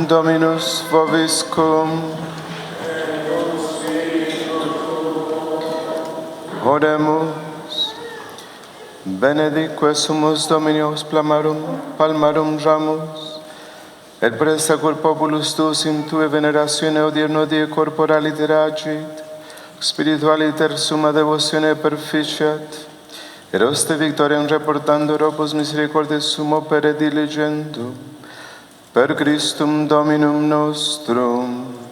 Dominus vobiscum. Oremus. Benedique sumus Dominus palmarum ramus, et presta cur populus tuus in tue veneratione odierno die corpora literagit, spiritualiter summa devotione perficiat, et oste victoriam reportando opus misericordiae sumo pere diligendo, per Christum Dominum nostrum.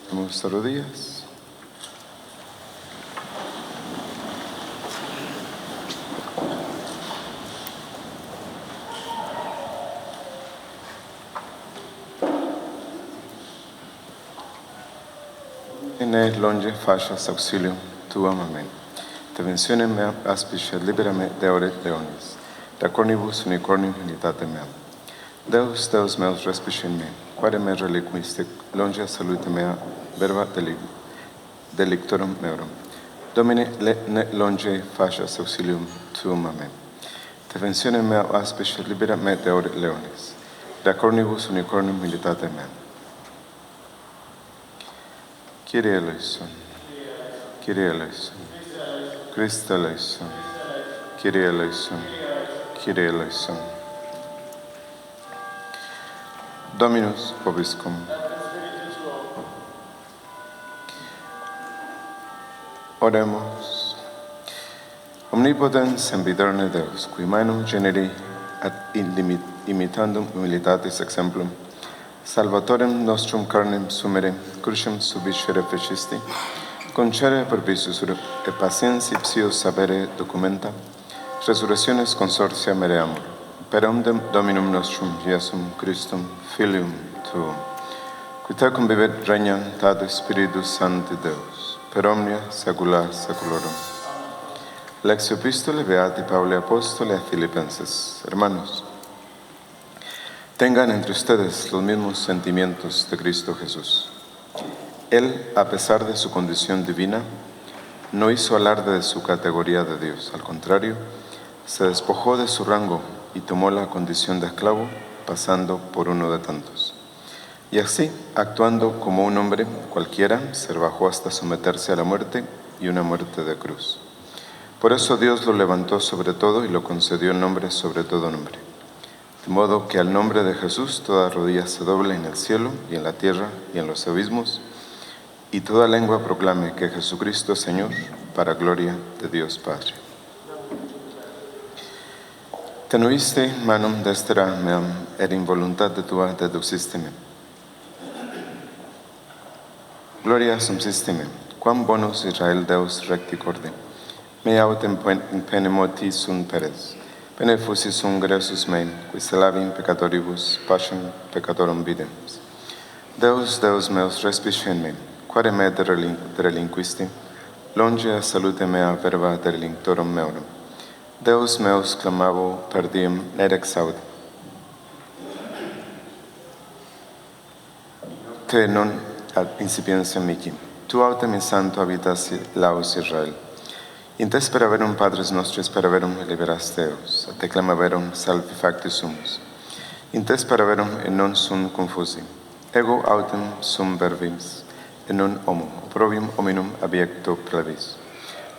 Nuestras rodillas. Ne longe facias auxilium tuam, amen. Interventionem mea aspicia liberame deore leonis, da cornibus unicornium unitatem meam. Deus, Deus meus, respice in me, quare me reliquiste longe salute mea verba delictorum meorum. Domine, ne longe facias auxilium tuum, amen. Interventionem mea aspicia liberame deore leonis, da cornibus unicornium unitatem meam. Kyrie eleison, Kyrie eleison, Christe eleison, Kyrie eleison, Kyrie eleison. Dominus vobiscum. Oremos. Omnipotens sempiterne Deus, qui manu generi ad imitandum humilitatis exemplum, salvatorem nostrum carnem sumere, crucem subiscere fecisti, concere pervisus et patientia psius sapere documenta, resurrectionis consortia mereamur, per Dominum nostrum Iesum Christum, Filium Tuum, qui tecum vivit regnam Tate Spiritus Sancti Deus, per omnia saecula saeculorum. Lex Epistolae Beati Pauli Apostoli a Filipenses. Hermanos, tengan entre ustedes los mismos sentimientos de Cristo Jesús. Él, a pesar de su condición divina, no hizo alarde de su categoría de Dios. Al contrario, se despojó de su rango y tomó la condición de esclavo, pasando por uno de tantos. Y así, actuando como un hombre cualquiera, se rebajó hasta someterse a la muerte y una muerte de cruz. Por eso Dios lo levantó sobre todo y lo concedió el nombre sobre todo nombre. De modo que al nombre de Jesús toda rodilla se doble en el cielo y en la tierra y en los abismos, y toda lengua proclame que Jesucristo es Señor, para gloria de Dios Padre. Tenuiste manum destra meam, et in voluntate tua deducistime. Gloria subsistime, quam bonus Israel Deus recti corde. Me autem penemoti sunt peres, benefusis sunt gresus mei, qui salavim peccatoribus, pacem peccatorum videmus. Deus, Deus meus, respice in me, quare me derelinquisti, longe a salute mea verba derelinctorum meorum. Deus meus clamavo per diem, ned exaudi. Te non ad incipientia mihi, tu autem in santo habitas laus Israel. In te speraverum Padres nostris speraverum liberaste eos, te clamaverum salvi facti sumus. In te speraverum et non sum confusi. Ego autem sum verbis, et non homo, opprobrium hominum abiecto plebis.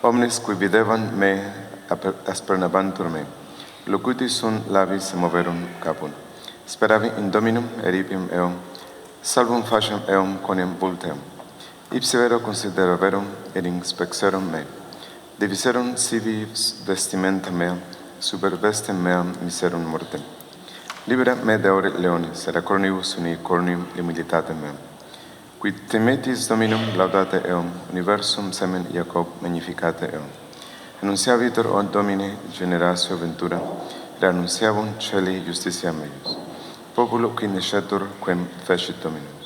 Omnes qui videvan me aspernabantur me, locuti sunt labis moverum caput. Speravi in Dominum eripim eum, salvum facem eum quoniam vulteum. Ipsi vero consideraverum et inspexerum me. Diviserum sivi vestimenta mea, super vestem meam miserum mortem. Libera me deore leonis, et a cornibus unicornium humilitatem meam. Qui temetis Dominum laudate eum, universum semen Iacob magnificate eum. Annunciavitur o Domine generatio ventura, et annunciavum celi justitia meius. Populo qui nescetur quem fecit Dominus.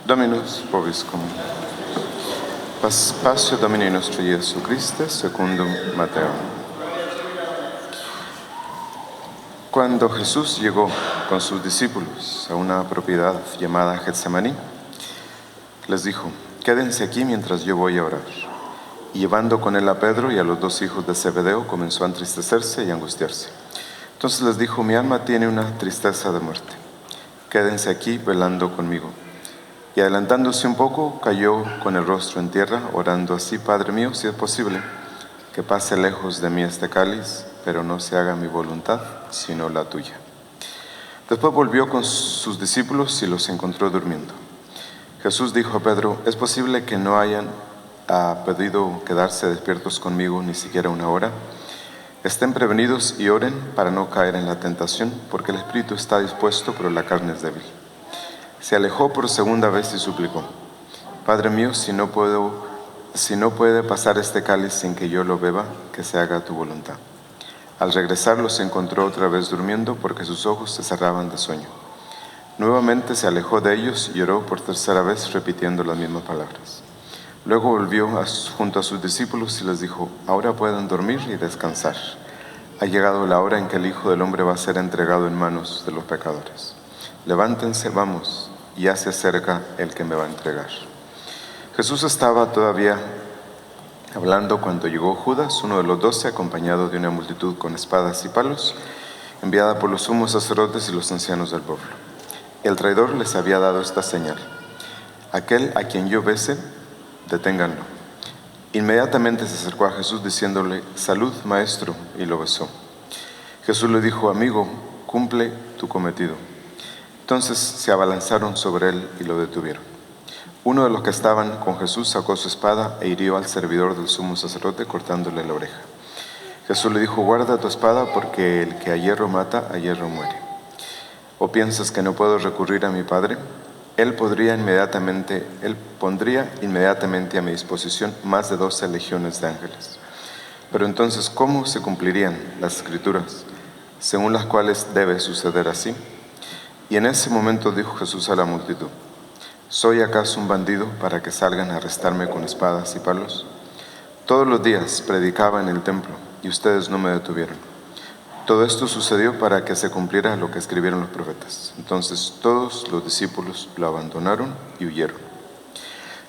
Dominus vobiscum. Passio Domini nostro Iesu Christe, secundum Mateo. Cuando Jesús llegó con sus discípulos a una propiedad llamada Getsemaní, les dijo: quédense aquí mientras yo voy a orar. Y llevando con él a Pedro y a los dos hijos de Zebedeo, comenzó a entristecerse y angustiarse. Entonces les dijo: mi alma tiene una tristeza de muerte. Quédense aquí velando conmigo. Y adelantándose un poco, cayó con el rostro en tierra, orando así: Padre mío, si es posible, que pase lejos de mí este cáliz, pero no se haga mi voluntad, sino la tuya. Después volvió con sus discípulos y los encontró durmiendo. Jesús dijo a Pedro: es posible que no hayan podido quedarse despiertos conmigo ni siquiera una hora. Estén prevenidos y oren para no caer en la tentación, porque el espíritu está dispuesto, pero la carne es débil. Se alejó por segunda vez y suplicó: Padre mío, si no puede pasar este cáliz sin que yo lo beba, que se haga tu voluntad. Al regresar los encontró otra vez durmiendo, porque sus ojos se cerraban de sueño. Nuevamente se alejó de ellos y oró por tercera vez, repitiendo las mismas palabras. Luego volvió junto a sus discípulos y les dijo: ahora pueden dormir y descansar. Ha llegado la hora en que el Hijo del Hombre va a ser entregado en manos de los pecadores. Levántense, vamos, ya se acerca el que me va a entregar. Jesús estaba todavía hablando cuando llegó Judas, uno de los 12, acompañado de una multitud con espadas y palos, enviada por los sumos sacerdotes y los ancianos del pueblo. El traidor les había dado esta señal: Aquel a quien yo bese, deténganlo. Inmediatamente se acercó a Jesús diciéndole: salud, maestro, y lo besó. Jesús le dijo: amigo, cumple tu cometido. Entonces se abalanzaron sobre él y lo detuvieron. Uno de los que estaban con Jesús sacó su espada e hirió al servidor del sumo sacerdote, cortándole la oreja. Jesús le dijo: guarda tu espada, porque el que a hierro mata, a hierro muere. ¿O piensas que no puedo recurrir a mi Padre? Él pondría inmediatamente a mi disposición más de 12 legiones de ángeles. Pero entonces, ¿cómo se cumplirían las Escrituras, según las cuales debe suceder así? Y en ese momento dijo Jesús a la multitud: ¿soy acaso un bandido para que salgan a arrestarme con espadas y palos? Todos los días predicaba en el templo y ustedes no me detuvieron. Todo esto sucedió para que se cumpliera lo que escribieron los profetas. Entonces todos los discípulos lo abandonaron y huyeron.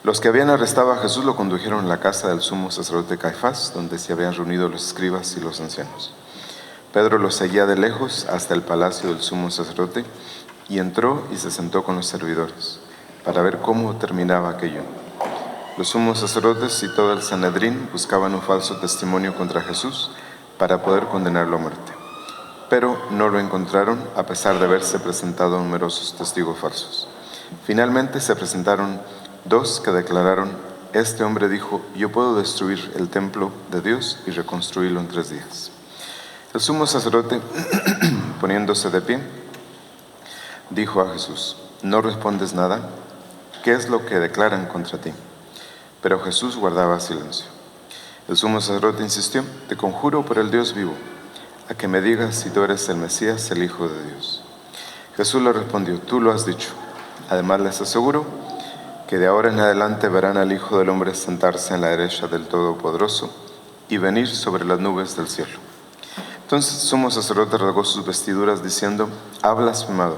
Los que habían arrestado a Jesús lo condujeron a la casa del sumo sacerdote Caifás, donde se habían reunido los escribas y los ancianos. Pedro los seguía de lejos hasta el palacio del sumo sacerdote y entró y se sentó con los servidores para ver cómo terminaba aquello. Los sumos sacerdotes y todo el Sanedrín buscaban un falso testimonio contra Jesús para poder condenarlo a muerte. Pero no lo encontraron, a pesar de haberse presentado numerosos testigos falsos. Finalmente se presentaron 2 que declararon: este hombre dijo: yo puedo destruir el templo de Dios y reconstruirlo en 3 días. El sumo sacerdote, poniéndose de pie, dijo a Jesús: ¿no respondes nada? ¿Qué es lo que declaran contra ti? Pero Jesús guardaba silencio. El sumo sacerdote insistió: te conjuro por el Dios vivo, a que me digas si tú eres el Mesías, el Hijo de Dios. Jesús le respondió: tú lo has dicho. Además les aseguro que de ahora en adelante verán al Hijo del Hombre sentarse en la derecha del Todopoderoso y venir sobre las nubes del cielo. Entonces el sumo sacerdote rasgó sus vestiduras diciendo: ha blasfemado.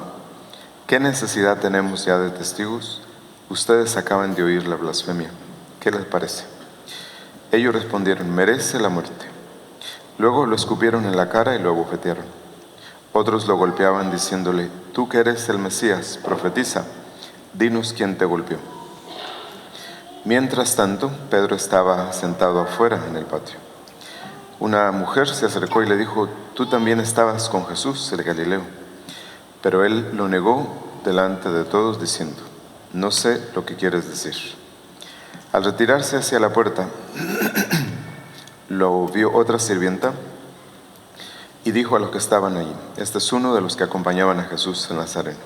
¿Qué necesidad tenemos ya de testigos? Ustedes acaban de oír la blasfemia. ¿Qué les parece? Ellos respondieron: merece la muerte. Luego lo escupieron en la cara y lo abofetearon. Otros lo golpeaban diciéndole: tú que eres el Mesías, profetiza, dinos quién te golpeó. Mientras tanto, Pedro estaba sentado afuera en el patio. Una mujer se acercó y le dijo: tú también estabas con Jesús, el Galileo. Pero él lo negó delante de todos diciendo: no sé lo que quieres decir. Al retirarse hacia la puerta, lo vio otra sirvienta y dijo a los que estaban allí: este es uno de los que acompañaban a Jesús el Nazareno.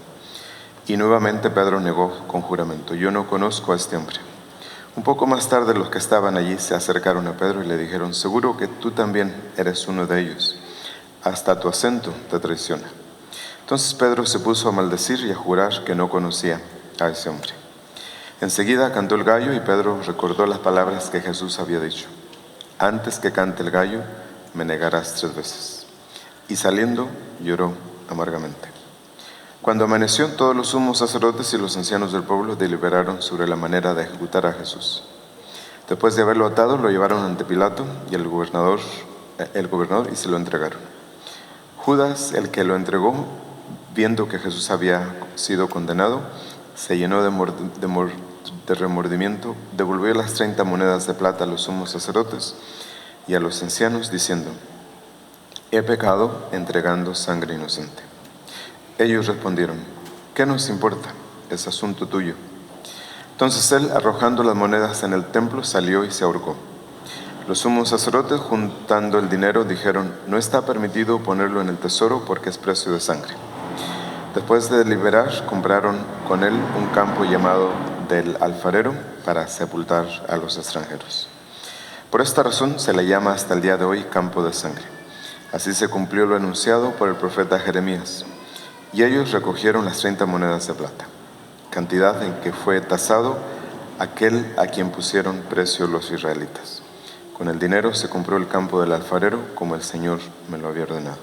Y nuevamente Pedro negó con juramento: yo no conozco a este hombre. Un poco más tarde los que estaban allí se acercaron a Pedro y le dijeron: seguro que tú también eres uno de ellos, hasta tu acento te traiciona. Entonces Pedro se puso a maldecir y a jurar que no conocía a ese hombre. Enseguida cantó el gallo y Pedro recordó las palabras que Jesús había dicho: antes que cante el gallo, me negarás 3 veces. Y saliendo, lloró amargamente. Cuando amaneció, todos los sumos sacerdotes y los ancianos del pueblo deliberaron sobre la manera de ejecutar a Jesús. Después de haberlo atado, lo llevaron ante Pilato y el gobernador y se lo entregaron. Judas, el que lo entregó, viendo que Jesús había sido condenado, se llenó de remordimiento, devolvió las 30 monedas de plata a los sumos sacerdotes y a los ancianos, diciendo: he pecado entregando sangre inocente. Ellos respondieron: ¿qué nos importa? Es asunto tuyo. Entonces él, arrojando las monedas en el templo, salió y se ahorcó. Los sumos sacerdotes, juntando el dinero, dijeron: no está permitido ponerlo en el tesoro porque es precio de sangre. Después de deliberar, compraron con él un campo llamado del Alfarero para sepultar a los extranjeros. Por esta razón se le llama hasta el día de hoy campo de sangre. Así se cumplió lo anunciado por el profeta Jeremías. Y ellos recogieron las 30 monedas de plata, cantidad en que fue tasado aquel a quien pusieron precio los israelitas. Con el dinero se compró el campo del alfarero, como el Señor me lo había ordenado.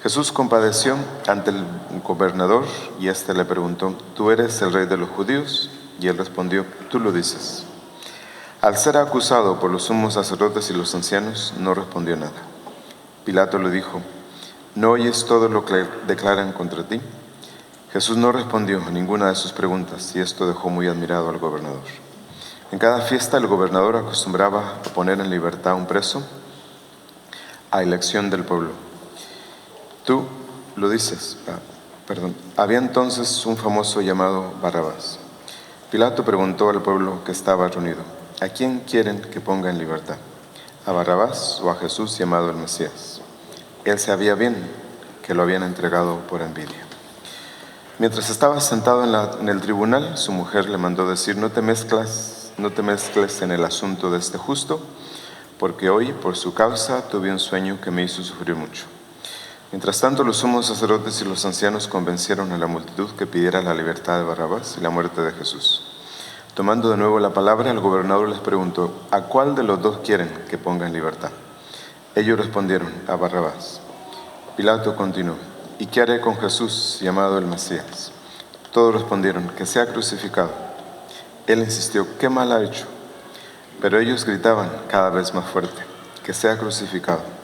Jesús compadeció ante el gobernador y éste le preguntó: ¿tú eres el rey de los judíos? Y él respondió: tú lo dices. Al ser acusado por los sumos sacerdotes y los ancianos, no respondió nada. Pilato le dijo: ¿no oyes todo lo que declaran contra ti? Jesús no respondió a ninguna de sus preguntas y esto dejó muy admirado al gobernador. En cada fiesta el gobernador acostumbraba a poner en libertad a un preso a elección del pueblo. Tú lo dices. Había entonces un famoso llamado Barrabás. Pilato preguntó al pueblo que estaba reunido: ¿a quién quieren que ponga en libertad? ¿A Barrabás o a Jesús llamado el Mesías? Él sabía bien que lo habían entregado por envidia. Mientras estaba sentado en el tribunal, su mujer le mandó decir: no te mezcles en el asunto de este justo, porque hoy, por su causa, tuve un sueño que me hizo sufrir mucho. Mientras tanto, los sumos sacerdotes y los ancianos convencieron a la multitud que pidiera la libertad de Barrabás y la muerte de Jesús. Tomando de nuevo la palabra, el gobernador les preguntó: ¿a cuál de los dos quieren que ponga en libertad? Ellos respondieron: a Barrabás. Pilato continuó: ¿y qué haré con Jesús, llamado el Mesías? Todos respondieron: que sea crucificado. Él insistió: ¿qué mal ha hecho? Pero ellos gritaban cada vez más fuerte: que sea crucificado.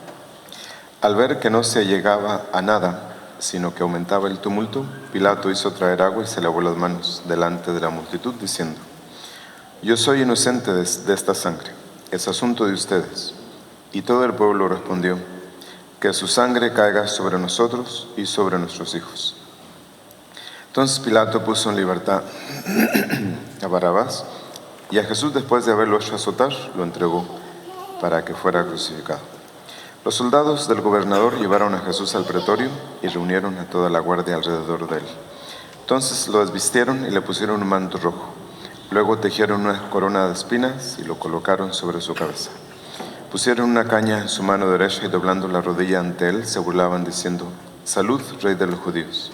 Al ver que no se llegaba a nada, sino que aumentaba el tumulto, Pilato hizo traer agua y se lavó las manos delante de la multitud, diciendo: yo soy inocente de esta sangre, es asunto de ustedes. Y todo el pueblo respondió: que su sangre caiga sobre nosotros y sobre nuestros hijos. Entonces Pilato puso en libertad a Barrabás, y a Jesús, después de haberlo hecho azotar, lo entregó para que fuera crucificado. Los soldados del gobernador llevaron a Jesús al pretorio y reunieron a toda la guardia alrededor de él. Entonces lo desvistieron y le pusieron un manto rojo. Luego tejieron una corona de espinas y lo colocaron sobre su cabeza. Pusieron una caña en su mano derecha y doblando la rodilla ante él se burlaban diciendo: salud, rey de los judíos.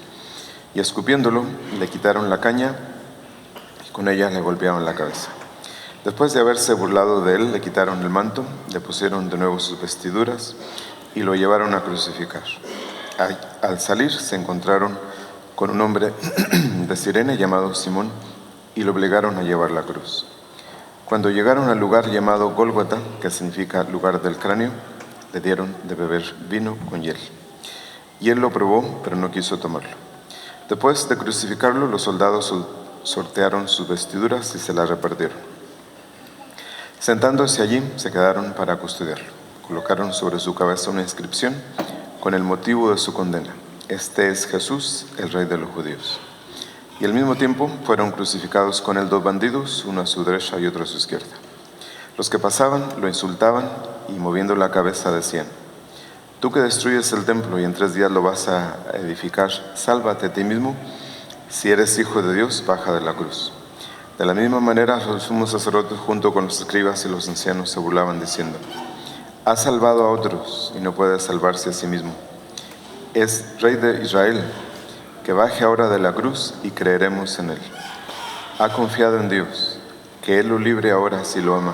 Y escupiéndolo, le quitaron la caña y con ella le golpeaban la cabeza. Después de haberse burlado de él, le quitaron el manto, le pusieron de nuevo sus vestiduras y lo llevaron a crucificar. Al salir se encontraron con un hombre de Cirene llamado Simón y lo obligaron a llevar la cruz. Cuando llegaron al lugar llamado Gólgota, que significa lugar del cráneo, le dieron de beber vino con hiel. Y él lo probó, pero no quiso tomarlo. Después de crucificarlo, los soldados sortearon sus vestiduras y se las repartieron. Sentándose allí, se quedaron para custodiarlo. Colocaron sobre su cabeza una inscripción con el motivo de su condena: este es Jesús, el Rey de los Judíos. Y al mismo tiempo fueron crucificados con él 2 bandidos, uno a su derecha y otro a su izquierda. Los que pasaban lo insultaban y moviendo la cabeza decían: tú que destruyes el templo y en 3 días lo vas a edificar, sálvate a ti mismo. Si eres hijo de Dios, baja de la cruz. De la misma manera, los sumos sacerdotes junto con los escribas y los ancianos se burlaban diciendo: ha salvado a otros y no puede salvarse a sí mismo. Es Rey de Israel, que baje ahora de la cruz y creeremos en él. Ha confiado en Dios, que él lo libre ahora si lo ama,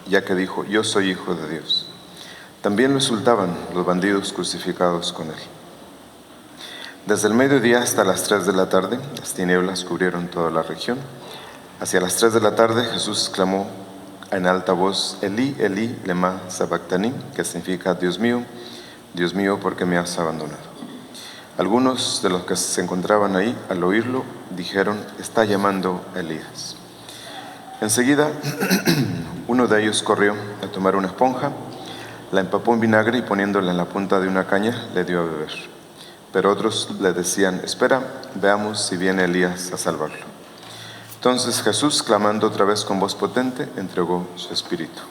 ya que dijo: yo soy hijo de Dios. También lo insultaban los bandidos crucificados con él. Desde el mediodía hasta las 3 de la tarde, las tinieblas cubrieron toda la región. Hacia las 3 de la tarde, Jesús clamó en alta voz: Elí, Elí, lema sabactani, que significa: Dios mío, ¿por qué me has abandonado? Algunos de los que se encontraban ahí, al oírlo, dijeron: está llamando a Elías. Enseguida, uno de ellos corrió a tomar una esponja, la empapó en vinagre y poniéndola en la punta de una caña, le dio a beber. Pero otros le decían: espera, veamos si viene Elías a salvarlo. Entonces Jesús, clamando otra vez con voz potente, entregó su espíritu.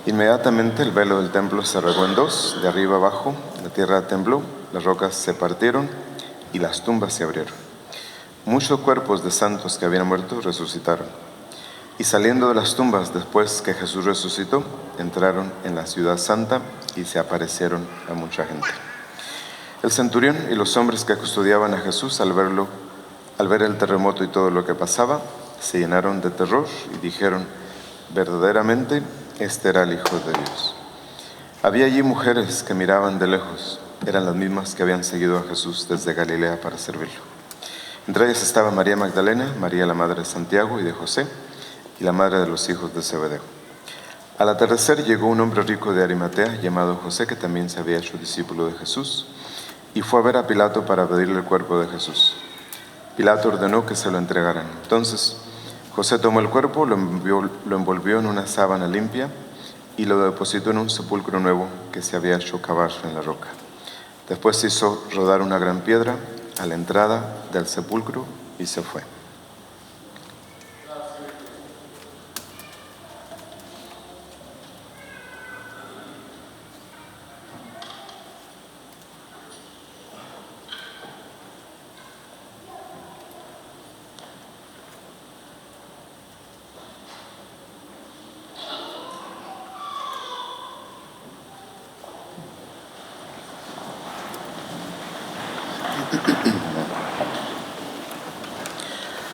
Inmediatamente el velo del templo se regó en 2, de arriba abajo, la tierra tembló, las rocas se partieron y las tumbas se abrieron. Muchos cuerpos de santos que habían muerto resucitaron. Y saliendo de las tumbas después que Jesús resucitó, entraron en la ciudad santa y se aparecieron a mucha gente. El centurión y los hombres que custodiaban a Jesús, al ver el terremoto y todo lo que pasaba, se llenaron de terror y dijeron: verdaderamente, este era el Hijo de Dios. Había allí mujeres que miraban de lejos. Eran las mismas que habían seguido a Jesús desde Galilea para servirlo. Entre ellas estaba María Magdalena, María la madre de Santiago y de José, y la madre de los hijos de Zebedeo. Al atardecer llegó un hombre rico de Arimatea, llamado José, que también se había hecho discípulo de Jesús, y fue a ver a Pilato para pedirle el cuerpo de Jesús. Pilato ordenó que se lo entregaran. Entonces José tomó el cuerpo, lo envolvió en una sábana limpia y lo depositó en un sepulcro nuevo que se había hecho cavar en la roca. Después hizo rodar una gran piedra a la entrada del sepulcro y se fue.